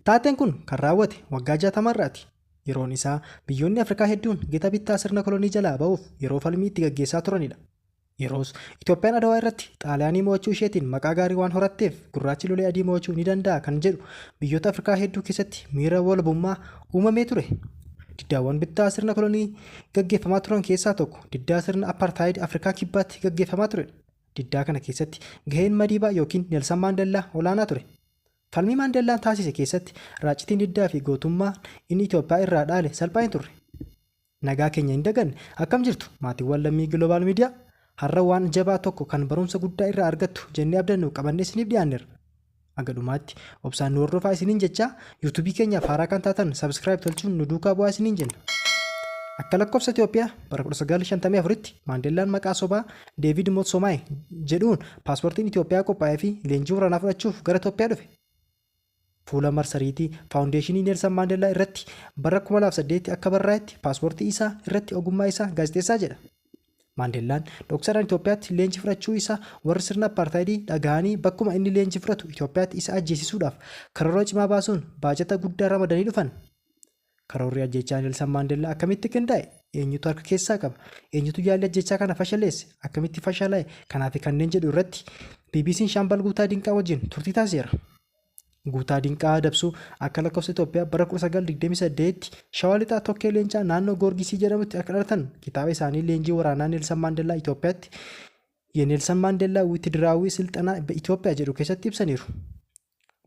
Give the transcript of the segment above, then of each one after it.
Taateen kun kan raawwate waggaa 60 yeroon isaa biyyoonni Afrikaa hedduun gita bittaa sirna kolonii jalaa ba'uuf yeroo falmii itti gaggeessaa turanidha. Yeroos Itoophiyaan Adawaa irratti Xaaliyaanii mo'achuu isheetiin maqaa gaarii waan horatteef gurraachi lolee adii mo'achuu ni danda'a kan jedhu biyyoota Afrikaa hedduu keessatti miira walabummaa uumamee ture. Diddaawwan bittaa sirna kolonii gaggeeffamaa turan keessaa tokko diddaa sirna apartheid Afrikaa kibbaatti gaggeeffamaa turedha. Diddaa kana keessatti gaheen Madiibaa yookiin Neelsan Maandeellaa olaanaa ture. Falmii Maandeellaan taasise keessatti raacitiin diddaa fi gootummaa inni Itoophiyaa irraa dhaale salphaa hin turre. Nagaa keenya hin daganne akkam jirtu maatiiwwan lammii Global Media har'a waan jabaa tokko kan barumsa guddaa irraa argattu jennee abdannu qabannee isiniif dhiyaanneerra. Aga dhumaatti obsaan nu hordofaa isiniin jechaa YouTube keenyaaf haaraa kan taatan subscribe tolchuun nu duukaa bu'aa isiniin jenna. Akka lakkoofsa Itoophiyaa bara 1954tti Maandeellaan maqaa sobaa Deevid Motsomaay jedhuun paaspoortiin Itoophiyaa qophaa'ee fi leenjii waraanaa fudhachuuf gara Itoophiyaa dhufe. Fuula marsariitii faawundeeshinii Neelsan Maandeellaa irratti bara 2008 akka barraa'etti paaspoortii isaa irratti ogummaa isaa gaazexeessaa jedha. Maandeellaan dhoksaadhaan Itoophiyaatti leenjii fudhachuu isaa warri sirna apartaayidii dhaga'anii bakkuma inni leenjii fudhatu Itoophiyaatti isa ajjeesisuudhaaf karoora cimaa baasuun baajata guddaa ramadanii dhufan. Karoorri ajjechaa Neelsan Maandeellaa akkamitti qindaa'e? Eenyutu harka keessaa qaba? Eenyutu yaalii ajjechaa kana fashaleesse? Akkamitti fashalaa'e? Kanaaf kanneen jedhu irratti BBC'n Shaambal Guutaa Dinqaa wajjin turtii taasiseera. Guutaa Dinqaa dabsuu akka lakkoofsa Itoophiyaa bara 1928tti Shawaa Lixaa Tokkee Leencaa naannoo Goorgisii jedhamutti akka dhalatan kitaaba isaanii leenjii waraanaa Neelsan Maandeellaa Itoophiyaatti የኔልሰን ማንዴላ ዊትድራዊ ስልጠና በኢትዮጵያ jedhu keessatti ibsaniiru.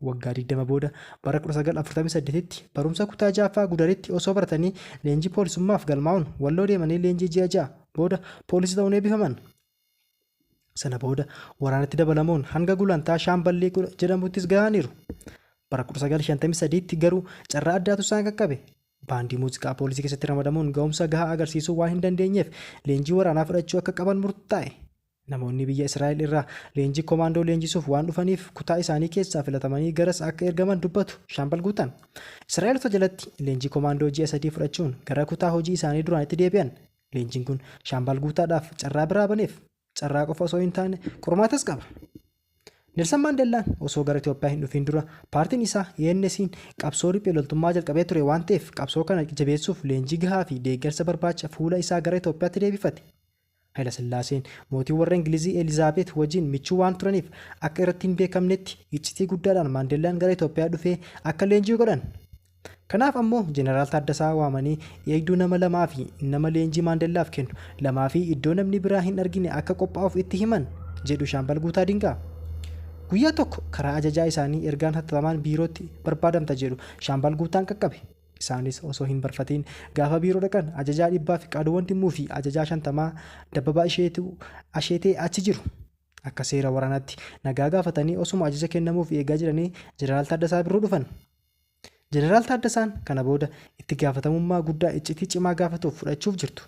Waggaa 20 booda bara 1948tti barumsa kutaa jaaffaa Gudaritti osoo baratanii leenjii poolisummaaf galmaa'uun Walloo deemanii leenjii ji'a 6 booda poolisii ta'uun eebbifaman. Sana booda waraanatti dabalamuun hanga gulantaa Shaamballee jedhamuttis gahaniiru. Bara 1953tti garuu carraa addaatu isaan qaqqabe. Baandii muuziqaa poolisii keessatti ramadamuun ga'umsa gahaa agarsiisuu waan hin dandeenyeef leenjii waraanaa fudhachuu akka qaban murtaa'e. Namoonni biyya Israa'el irraa leenjii komaandoo leenjisuuf waan dhufaniif kutaa isaanii keessaa filatamanii garas akka ergaman dubbatu Shaambal Guutaan. Israa'elota jalatti leenjii komaandoo ji'a 3 fudhachuun gara kutaa hojii isaanii duraanitti deebi'an. Leenjiin kun Shaambal Guutaadhaaf carraa biraa baneef carraa qofa osoo hin taane qormaatas qaba. Neelsan Maandeellaan osoo gara Itoophiyaa hin dhufin dura paartiin isaa ENS'n qabsoo riphee loltummaa jalqabee ture waan ta'eef qabsoo kana jabeessuuf leenjii gahaa fi deeggarsa barbaacha fuula isaa gara Itoophiyaatti deebifate. Haayila Sillaaseen mootii warra Ingilizii Elizaabeet wajjin michuu waan turaniif akka irratti hin beekamnetti iccitii guddaadhaan Maandeellaan gara Itoophiyaa dhufee akka leenjii godhan. Kanaaf ammoo Jeneraal Taaddasaa waamanii eegduu nama lamaa fi nama leenjii Maandeellaaf kennu lamaa fi iddoo namni biraa hin argine akka qophaa'uuf itti himan jedhu Shaambal Guutaa Dinqaa. Guyyaa tokko karaa ajajaa isaanii ergaan hatattamaan biirootti barbaadamta jedhu Shaambal Guutaan qaqqabe. Isaanis osoo hin barfatiin gaafa biiroo dhaqan ajajaa dhibbaa fi qaduuwwan dhimmuu fi ajajaa 50 dabbabaa asheetee achi jiru. Akka seera waraanaatti nagaa gaafatanii osuma ajaja kennamuuf eegaa jiranii Jeneraal Taaddasaa biroo dhufan. Jeneraal Taaddasaan kana booda itti gaafatamummaa guddaa iccitii cimaa gaafatuuf fudhachuuf jirtu.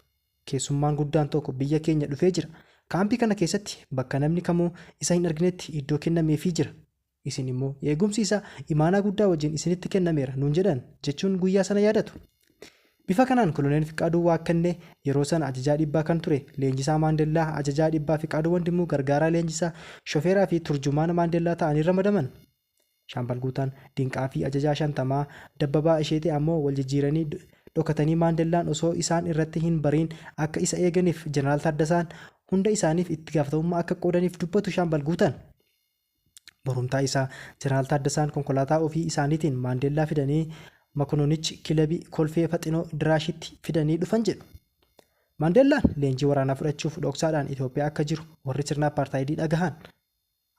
Keessummaan guddaan tokko biyya keenya dhufee jira. Kaampii kana keessatti bakka namni kamuu isa hin arginetti iddoo kennameefii jira. Isin immoo eegumsi isaa imaanaa guddaa wajjin isinitti kennameera nuun jedhan jechuun guyyaa sana yaadatu. Bifa kanaan koloneel Fiqaaduu Waakkannee yeroo sana ajajaa dhibbaa kan ture leenjisaa Maandeellaa ajajaa dhibbaa fi qaduuwwan dhimmuu gargaaraa leenjisaa shofeeraa fi turjumaana Maandeellaa ta'anii ramadaman. Shaambal Guutaan Dinqaa fi ajajaa 50 dabbabaa asheetee ammoo wal jijjiiranii dhokatanii Maandeellaan osoo isaan irratti hin bariin akka isa eeganiif Jeneraal Taaddasaan hunda isaaniif itti gaafatamummaa akka qoodaniif dubbatu Shaambal Guutaan. Borumtaa isaa Jeneraal Taaddasaan konkolaataa ofii isaaniitiin Maandeellaa fidanii Makonoonichi kilabii kolfee Faxinoo Diraashitti fidanii dhufan jedhu. Maandeellaan leenjii waraanaa fudhachuuf dhoksaadhaan Itoophiyaa akka jiru warri sirna apartaayidii dhagahan.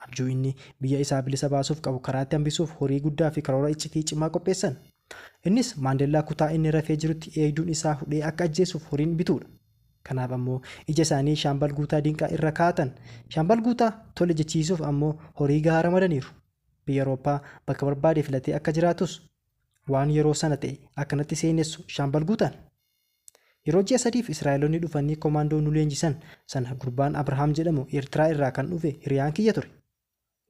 Abjuu inni biyya isaa bilisa baasuuf qabu karaatti hambisuuf horii guddaa fi karoora iccitii cimaa qopheessan. Innis Maandeellaa kutaa inni rafee jirutti eegduun isaa hudhee akka ajjeesuuf horiin bituudha. Kanaaf ammoo ija isaanii Shaambal Guutaa Dinqaa irra kaa'atan. Shaambal Guutaa tole jechiisuuf ammoo horii gahaa ramadaniiru. Biyya Awurooppaa bakka barbaade filatee akka jiraatus waan yeroo sana ta'e akkanatti seenessu Shaambal Guutaan. Yeroo ji'a 3f Israa'eloonni dhufanii komaandoo nu leenjisan sana gurbaan Abrahaam jedhamu Eertiraa irraa kan dhufe hiriyaan kiyya ture.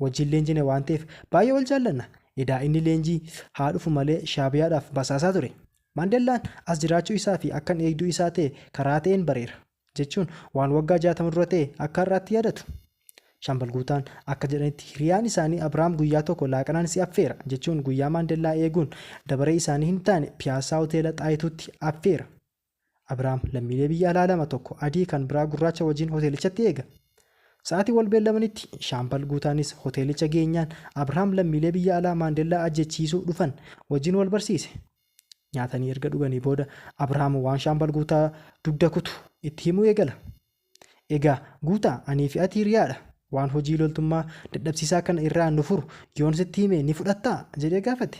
Wajjin leenjine waan ta'eef baay'ee wal jaallanna. Edaa inni leenjii haa dhufu malee Shaabiyaadhaaf basaasaa ture. Maandeellaan as jiraachuu isaa fi akkan eegduu isaa ta'e karaa ta'een bareera jechuun waan waggaa 60 dura ta'e akka har'aatti yaadatu. Shaambal Guutaan akka jedhanitti hiriyaan isaanii Abrahaam guyyaa tokko laaqanaan si affeera jechuun guyyaa Maandeellaa eeguun dabaree isaanii hin taane piyaasaa hoteela Xaayituutti affeera. Abrahaam lammiilee biyya alaa lama tokko adii kan biraa gurraacha wajjin hoteelichatti eega. Sa'aatii wal beellamanitti Shaambal Guutaanis hoteelicha geenyaan Abrahaam lammiilee biyya alaa Maandeellaa ajjechiisuu dhufan wajjin wal barsiise. Nyaatanii erga dhuganii booda Abrahaam waan Shaambal Guutaa dugda kutu itti himuu eegala. Egaa Guutaa anii fi ati hiriyaadha. Waan hojii loltummaa dadhabsiisaa kana irraa nu furu yoon sitti hime ni fudhattaa jedhee gaafate.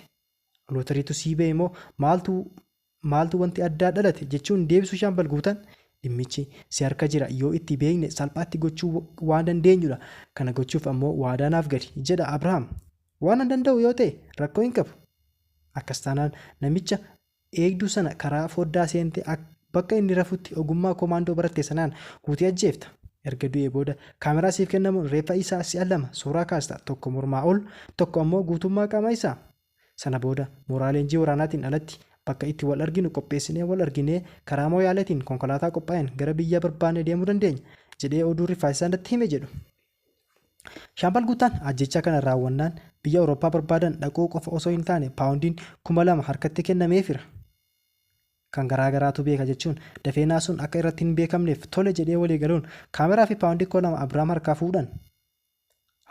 Lootariitu sii ba'e immoo maaltu wanti addaa dhalate jechuun deebisu Shaambal Guutaan dhimmichi si harka jira yoo itti beekne salphaatti gochuu waan dandeenyudha. Kana gochuuf ammoo waadaa naaf gadi jedha Abrahaam. Waan an danda'u yoo ta'e rakkoo hin qabu. Akkas taanaan namicha eegduu sana karaa foddaa seentee bakka inni rafutti ogummaa komaandoo baratte sanaan guutee ajjeefta. Erga du'ee booda kaameraa siif kennamuun reeffa isaa si'a lama suuraa kaasta, tokko mormaa ol tokko ammoo guutummaa qaama isaa. Sana booda mooraa leenjii waraanaatiin alatti bakka itti wal arginu qopheessinee wal arginee karaa mooyaaleetiin konkolaataa qophaa'een gara biyya barbaanne deemuu dandeenya jedhee oduu rifaasisaa natti hime jedhu. Shaambal Guutaan ajjecha kana raawwannaan biyya Awurooppaa barbaadan dhaquu qofa osoo hin taane paawundiin 2,000 harkatti kennameefira. Kan garaagaraatu beeka jechuun dafee naasuun akka irratti hin beekamneef tole jedhee walii galuun kaameraa fi paawundii 2,000 Abrahaam harkaa fuudhan.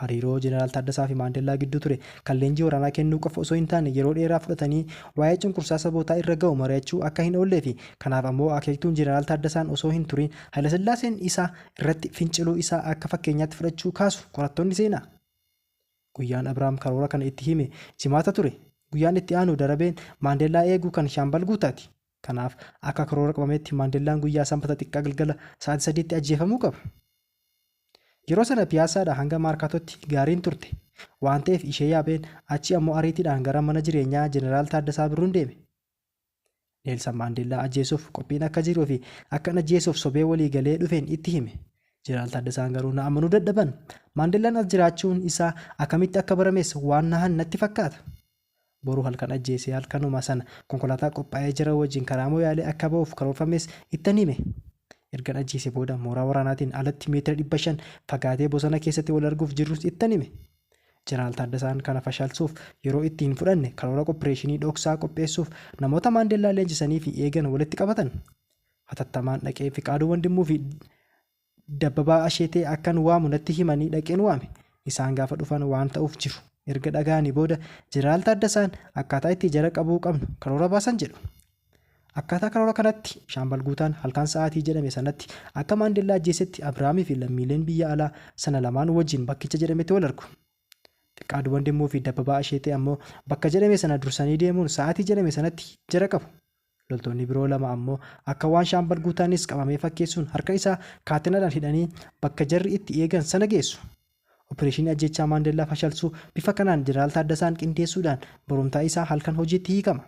Hariiroo Jeneraal Taaddasaa fi Maandeellaa gidduu ture kan leenjii waraanaa kennuu qofa osoo hin taane yeroo dheeraa fudhatanii waa'ee cunqursaa sabootaa irra ga'u mari'achuu akka hin oollee fi kanaaf ammoo akeektuun Jeneraal Taaddasaan osoo hin turin Hayilasillaaseen isaa irratti finciluu isaa akka fakkeenyaatti fudhachuu kaasu qorattoonni seenaa. Guyyaan Abrahaam karoora kana itti hime jimaata ture. Guyyaan itti aanu darabeen Maandeellaa eeguu kan Shaambal Guutaati. Kanaaf akka karoora qabametti Maandeellaan guyyaa sanbata xiqqaa galgala sa'aatii 3tti ajjeefamuu qaba. Yeroo sana piyaasaadhaa hanga maarkaatootti gaariin turte waan ta'eef ishee yaabeen achi ammoo ariitiidhaan gara mana jireenyaa Jeneraal Taaddasaa Birruun deeme. Neelsan Maandeellaa ajjeesuuf qophiin akka jiruu fi akka ajjeesuuf sobee walii galee dhufeen itti hime. Jeneraal Taaddasaan garuu na amanuu dadhaban. Maandeellaan as jiraachuun isaa akkamitti akka barames waan nahan natti fakkaata. Boruu halkan ajjeesee halkanuma sana konkolaataa qophaa'ee jira wajjin karaa mooyaalee akka ba'uuf karoorfames ittan hime. Ergan ajjeese booda mooraa waraanaatiin alatti meetira 500 fagaatee bosona keessatti wal arguuf jirrus ittan hime. Jeneraal Taaddasaan kana fashaalsuuf yeroo itti hin fudhanne karoora opereeshinii dhoksaa qopheessuuf namoota Maandeellaa leenjisanii fi eegan walitti qabatan. Hatattamaan dhaqee Fiqaaduu Wandimmuu fi Dabbabaa Asheetee akkan waamu natti himanii dhaqeen waame. Isaan gaafa dhufan waan ta'uuf jiru. Erga dhagaanii booda Jeneraal Taaddasaan akkaataa itti jara qabuu qabnu karoora baasan jedhu. Akkaataa karoora kanatti Shaambal Guutaan halkan sa'aatii jedhame sanatti akka Maandeellaa ajjeesetti Abrahaamii fi lammiileen biyya alaa sana lamaan wajjin bakkicha jedhametti wal argu. Fiqaaduu Wandimmuu fi Dabbabaa Asheetee ammoo bakka jedhame sana dursanii deemuun sa'aatii jedhame sanatti jara qabu. Loltoonni biroo lama ammoo akka waan Shaambal Guutaanis qabamee fakkeessuun harka isaa kaatinaadhaan hidhanii bakka jarri itti eegan sana geessu. Opereeshinii ajjechaa Maandeellaa fashalsuu bifa kanaan Jeneraal Taaddasaan qindeessuudhaan barumtaa isaa halkan hojiitti hiikama.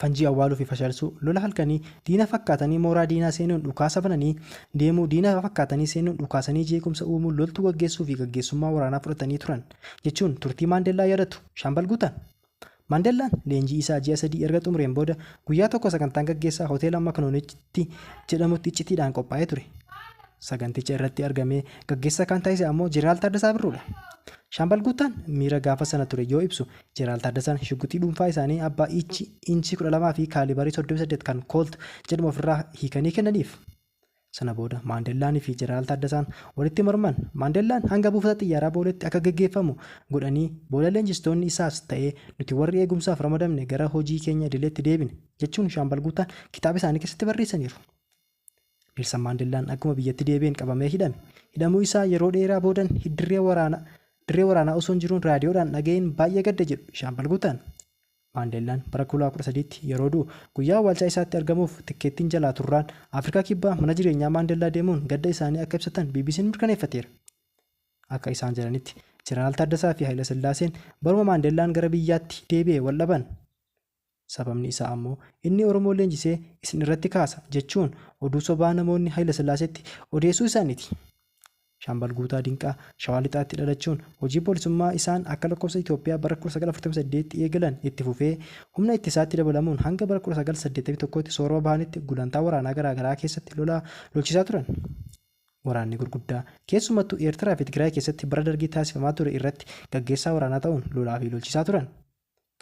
Fanjii awwaaluu fi fashalsuu lola halkanii diina fakkaatanii mooraa diinaa seenuun dhukaasa bananii deemuu diina fakkaatanii seenuun dhukaasanii jeequmsa uumuun loltuu gaggeessuu fi gaggeessummaa waraanaa fudhatanii turan jechuun turtii Maandeellaa yaadatu Shaambal Guutaan. Maandeellaan leenjii isaa ji'a 3 erga xumureen booda guyyaa tokko sagantaan gaggeessaa hoteela Maknoonitti jedhamutti iccitiidhaan qophaa'ee ture. Saganticha irratti argamee gaggeessaa kan taasise ammoo Jeneraal Taaddasaa Birruudha. Shaambal Guutaan miira gaafa sana ture yoo ibsu Jeneraal Taaddasaan shugguxii dhuunfaa isaanii abbaa inchii 12 fi kaalibarii 38 kan Colt jedhamu ofirraa hiikanii kennaniif. Sana booda Maandeellaan fi Jeneraal Taaddasaan walitti morman. Maandeellaan hanga buufata xiyyaaraa booletti akka gaggeeffamu godhanii booda leenjistoonni isaas ta'ee nuti warri eegumsaaf ramadamne gara hojii keenya idileetti deebine jechuun Shaambal Guutaan kitaaba isaanii keessatti barreessaniiru. Neelsan Maandeellaan akkuma biyyatti deebi'een qabamee hidhame. Hidhamuu isaa yeroo dheeraa boodan dirree waraanaa osoo hin jiruun raadiyoodhaan dhaga'een baay'ee gadda jedhu Shaambal Guutaan. Maandeellaan bara 2013 yeroo du'u guyyaa awwaalchaa isaatti argamuuf tikkeettiin jalaa turraan Afrikaa kibbaa mana jireenyaa Maandeellaa deemuun gadda isaanii akka ibsatan BBC'n mirkaneeffateera. Akka isaan jedhanitti Jeneraal Taaddasaa fi Hayilasillaaseen baruma Maandeellaan gara biyyaatti deebi'ee wal dhaban. Sababni isaa ammoo inni Oromoo leenjisee isin irratti kaasa jechuun oduu sobaa namoonni Hayilasillaaseetti odeessuu isaaniiti. Shaambal Guutaa Dinqaa Shawaa Lixaatti dhalachuun hojii poolisummaa isaan akka lakkoofsa Itoophiyaa bara 1948 eegalan itti fufee humna ittisaatti dabalamuun hanga bara 1981tti soorama bahanitti gulantaa waraanaa garaagaraa keessatti lolchisaa turan. Waraanni gurguddaa keessumattuu Eertiraa fi Tigraay keessatti bara dargii taasifamaa ture irratti gaggeessaa waraanaa ta'uun lolaa fi lolchisaa turan.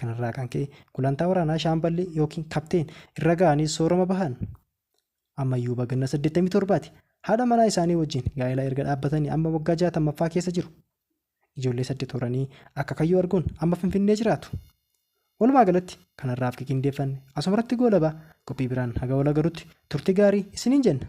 Kanarraa kan ka'e gulantaa waraanaa shaamballee yookiin kapteen irra ga'anii soorama bahan. Ammayyuu baganna 87ti. Haadha manaa isaanii wajjin gaa'ela erga dhaabbatanii amma waggaa 60ffaa keessa jiru. Ijoollee 8 horanii akka kayyoo arguun amma Finfinnee jiraatu. Walumaa galatti kanarraaf qindeeffanne asumarratti goolabaa qophii biraan haga wal agarutti turtii gaarii isiniin jenna.